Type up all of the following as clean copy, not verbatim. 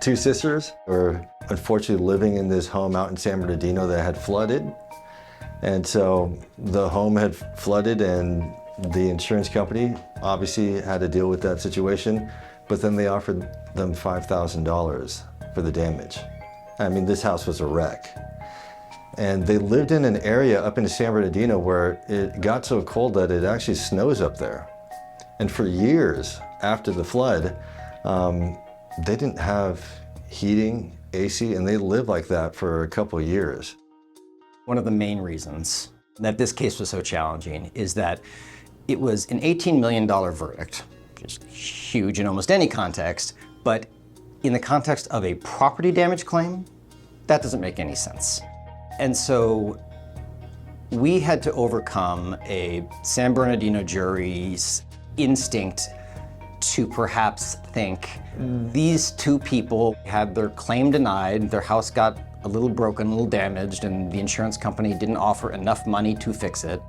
two sisters were unfortunately living in this home out in San Bernardino that had flooded. And so the home had flooded and the insurance company obviously had to deal with that situation, but then they offered them $5,000 for the damage. I mean, this house was a wreck. And they lived in an area up in San Bernardino where it got so cold that it actually snows up there. And for years after the flood, they didn't have heating, AC, and they lived like that for a couple of years. One of the main reasons that this case was so challenging is that it was an $18 million verdict, which is huge in almost any context, but in the context of a property damage claim, that doesn't make any sense. And so we had to overcome a San Bernardino jury's instinct to perhaps think these two people had their claim denied, their house got a little broken, a little damaged, and the insurance company didn't offer enough money to fix it.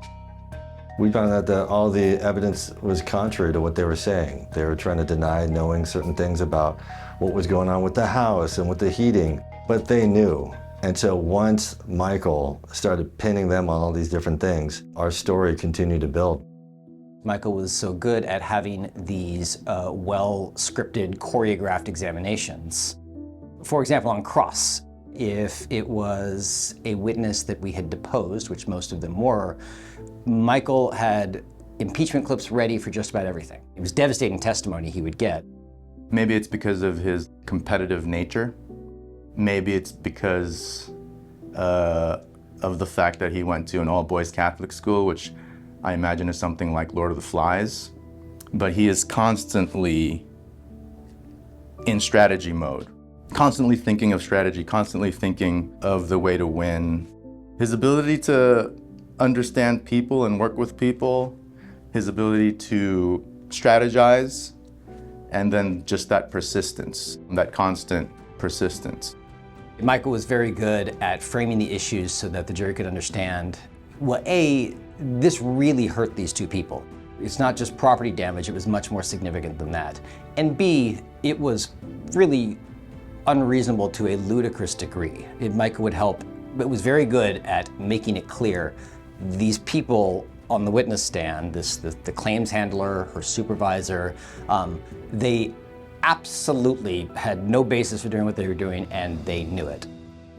We found out that all the evidence was contrary to what they were saying. They were trying to deny knowing certain things about what was going on with the house and with the heating, but they knew. And so once Michael started pinning them on all these different things, our story continued to build. Michael was so good at having these well-scripted, choreographed examinations. For example, on cross, if it was a witness that we had deposed, which most of them were, Michael had impeachment clips ready for just about everything. It was devastating testimony he would get. Maybe it's because of his competitive nature. Maybe it's because of the fact that he went to an all-boys Catholic school, which I imagine is something like Lord of the Flies. But he is constantly in strategy mode, constantly thinking of strategy, constantly thinking of the way to win. His ability to understand people and work with people, his ability to strategize, and then just that persistence, that constant persistence. Michael was very good at framing the issues so that the jury could understand, well, A, this really hurt these two people. It's not just property damage, it was much more significant than that. And B, it was really unreasonable to a ludicrous degree. Michael would help, but was very good at making it clear these people on the witness stand, the claims handler, her supervisor, they absolutely had no basis for doing what they were doing, and they knew it.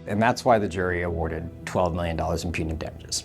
And that's why the jury awarded $12 million in punitive damages.